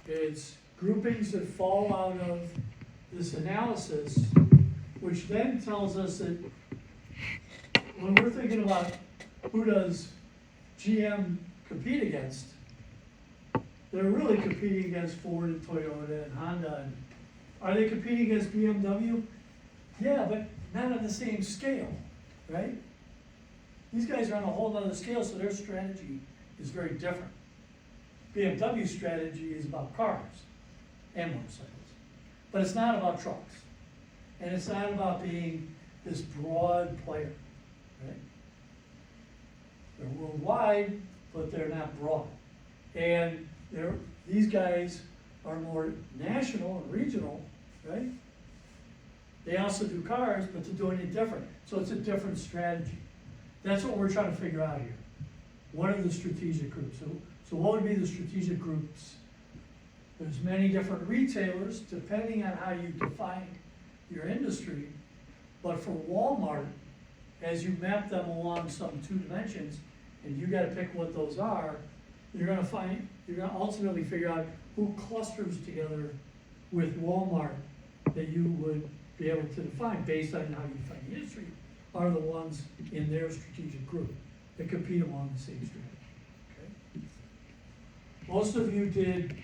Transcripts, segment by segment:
It's groupings that fall out of this analysis, which then tells us that when we're thinking about who does GM compete against, they're really competing against Ford and Toyota and Honda. And are they competing against BMW? Yeah, but not on the same scale, right? These guys are on a whole other scale, so their strategy is very different. BMW's strategy is about cars and motorcycles, but it's not about trucks. And it's not about being this broad player, right? They're worldwide, but they're not broad. And these guys are more national and regional, right? They also do cars, but they're doing it different. So it's a different strategy. That's what we're trying to figure out here. What are the strategic groups? So what would be the strategic groups? There's many different retailers, depending on how you define your industry. But for Walmart, as you map them along some two dimensions, and you gotta pick what those are, you're gonna ultimately figure out who clusters together with Walmart that you would be able to define based on how you define the industry, are the ones in their strategic group that compete along the same strategy, okay? Most of you did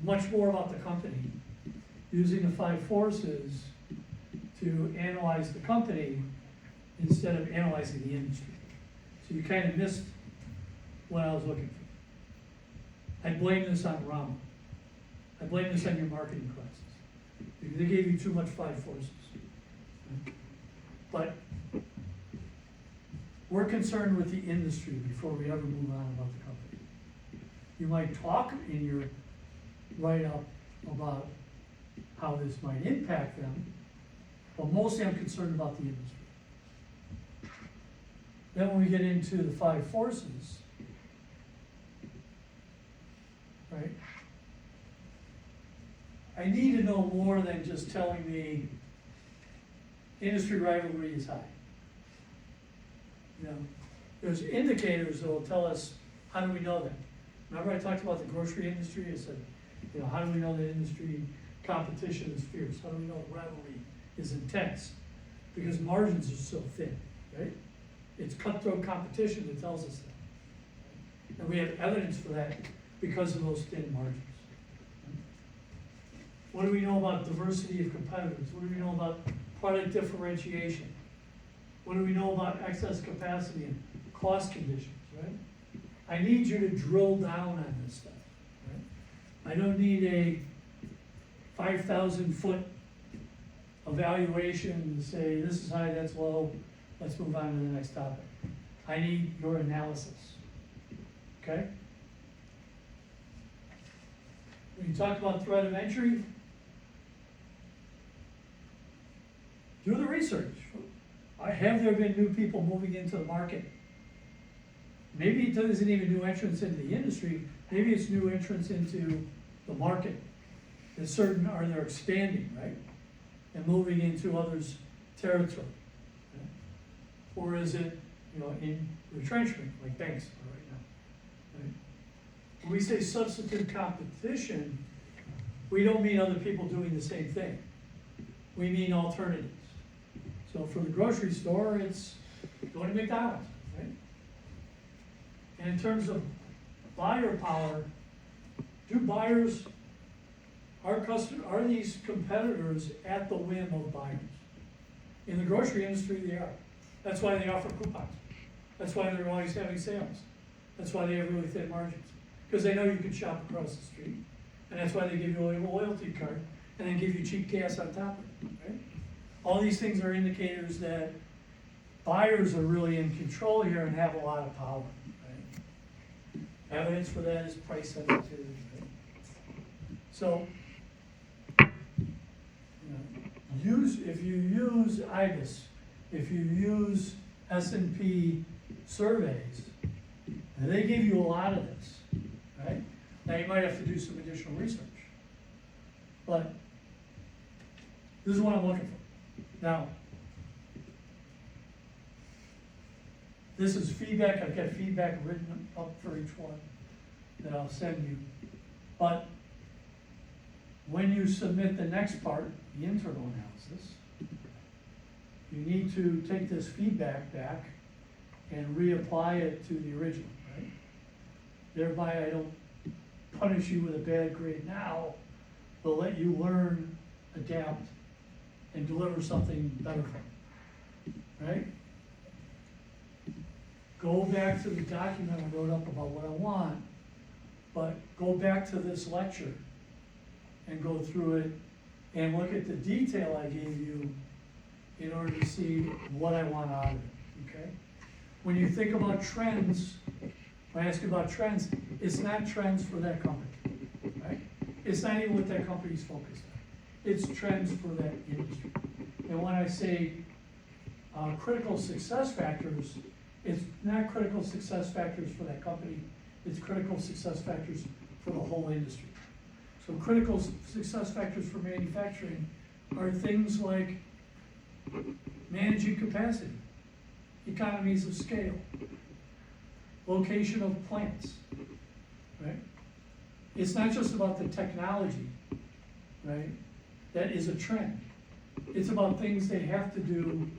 much more about the company, using the 5 forces to analyze the company instead of analyzing the industry. So you kind of missed what I was looking for. I blame this on Rama. I blame this on your marketing classes. Because they gave you too much 5 forces. But we're concerned with the industry before we ever move on about the company. You might talk in your write-up about how this might impact them, but mostly I'm concerned about the industry. Then when we get into the 5 forces, right? I need to know more than just telling me industry rivalry is high. You know, there's indicators that will tell us, how do we know that? Remember I talked about the grocery industry? I said, you know, how do we know that industry competition is fierce? How do we know rivalry is intense? Because margins are so thin, right? It's cutthroat competition that tells us that. And we have evidence for that because of those thin margins. What do we know about diversity of competitors? What do we know about product differentiation? What do we know about excess capacity and cost conditions, right? I need you to drill down on this stuff, right? I don't need a 5,000-foot evaluation to say, this is high, that's low, let's move on to the next topic. I need your analysis, okay? When you talk about threat of entry, do the research. Have there been new people moving into the market? Maybe it isn't even new entrants into the industry, maybe it's new entrants into the market. That certain are they're expanding, right? And moving into others' territory. Okay? Or is it, you know, in retrenchment, like banks are right now? Right? When we say substitute competition, we don't mean other people doing the same thing. We mean alternatives. So for the grocery store, it's going to McDonald's, right? And in terms of buyer power, are these competitors at the whim of buyers? In the grocery industry, they are. That's why they offer coupons. That's why they're always having sales. That's why they have really thin margins. Because they know you can shop across the street. And that's why they give you a loyalty card and then give you cheap gas on top of it, right? All these things are indicators that buyers are really in control here and have a lot of power, right? Evidence for that is price sensitivity, right? So, if you use IBIS, if you use S&P surveys, and they give you a lot of this, right? Now you might have to do some additional research, but this is what I'm looking for. Now, this is feedback. I've got feedback written up for each one that I'll send you. But when you submit the next part, the internal analysis, you need to take this feedback back and reapply it to the original, right? Thereby I don't punish you with a bad grade now, but let you learn, adapt, and deliver something better from it, right? Go back to the document I wrote up about what I want, but go back to this lecture and go through it and look at the detail I gave you in order to see what I want out of it, okay? When you think about trends, when I ask you about trends, it's not trends for that company, right? It's not even what that company's focused on. It's trends for that industry. And when I say critical success factors, it's not critical success factors for that company, it's critical success factors for the whole industry. So critical success factors for manufacturing are things like managing capacity, economies of scale, location of plants, right? It's not just about the technology, right? That is a trend. It's about things they have to do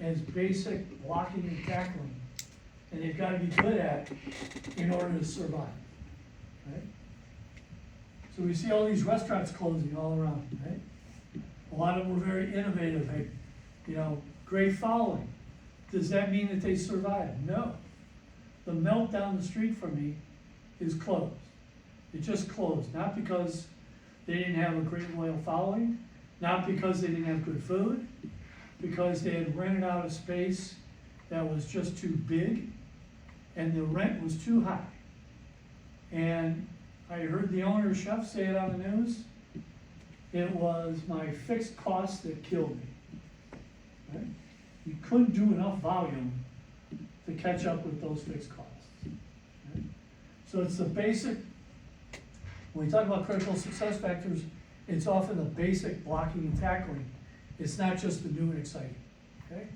as basic blocking and tackling, and they've got to be good at in order to survive, right? So we see all these restaurants closing all around, right? A lot of them were very innovative, hey, great following. Does that mean that they survived? No. The Melt down the street from me is closed. It just closed, not because they didn't have a great loyal following, not because they didn't have good food, because they had rented out a space that was just too big and the rent was too high. And I heard the owner chef say it on the news, it was my fixed costs that killed me. Right? You couldn't do enough volume to catch up with those fixed costs. Right? So it's the basic, when we talk about critical success factors, it's often the basic blocking and tackling. It's not just the new and exciting, okay?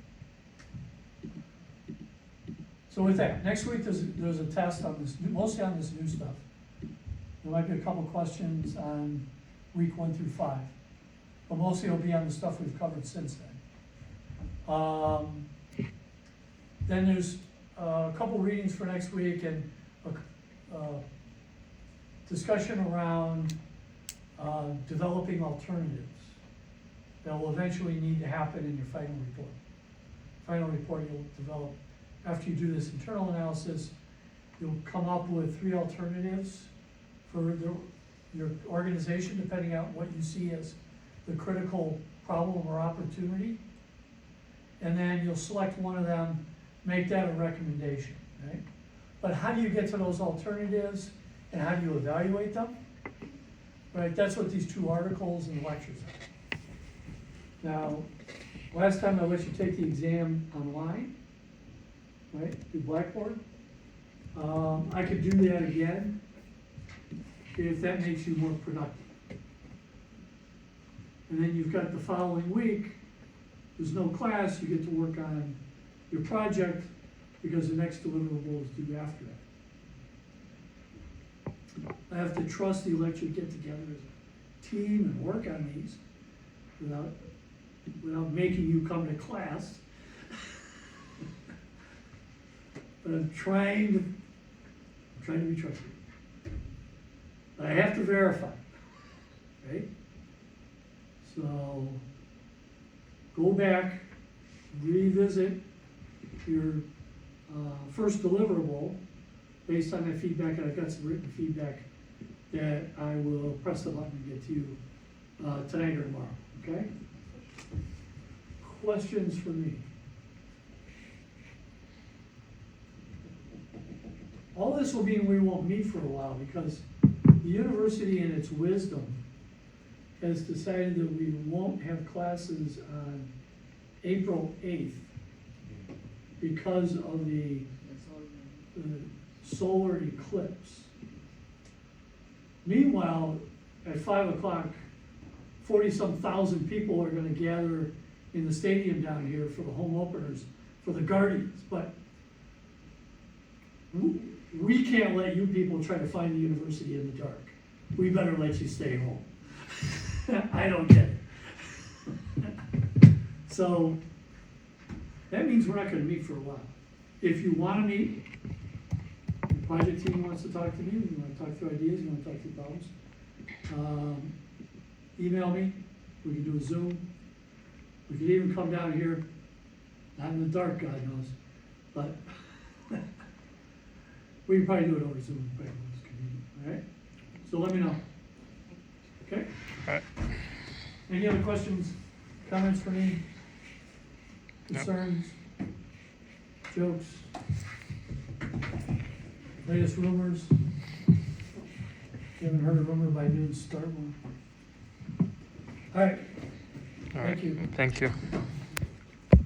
So with that, next week there's a test on this, mostly on this new stuff. There might be a couple questions on week 1 through 5, but mostly it'll be on the stuff we've covered since then. Then there's a couple readings for next week and a discussion around developing alternatives that will eventually need to happen in your final report. Final report you'll develop after you do this internal analysis. You'll come up with 3 alternatives for your organization, depending on what you see as the critical problem or opportunity. And then you'll select one of them, make that a recommendation, right? But how do you get to those alternatives and how do you evaluate them? Right, that's what these 2 articles and lectures are. Now, last time I let you take the exam online, right, through Blackboard. I could do that again if that makes you more productive. And then you've got the following week, there's no class, you get to work on your project because the next deliverable is due after that. I have to trust you let you get together as a team and work on these without making you come to class. But I'm trying to be trustworthy. But I have to verify, right? So go back, revisit your first deliverable based on that feedback, and I've got some written feedback that I will press the button and get to you tonight or tomorrow, okay? Questions for me? All this will mean we won't meet for a while because the university in its wisdom has decided that we won't have classes on April 8th because of the solar eclipse. Meanwhile, at 5 o'clock, 40-some thousand people are going to gather in the stadium down here for the home openers for the Guardians. But we can't let you people try to find the university in the dark. We better let you stay home. I don't get it. So, that means we're not gonna meet for a while. If you wanna meet, the project team wants to talk to me, you wanna talk through ideas, you wanna talk through problems, email me, we can do a Zoom. We could even come down here, not in the dark, God knows, but we can probably do it over Zoom, if it's convenient, all right? So let me know. Okay? All right. Any other questions, comments for me? No. Concerns? Jokes? Latest rumors? You haven't heard a rumor by noon, start one. All right, All right. thank you. Thank you.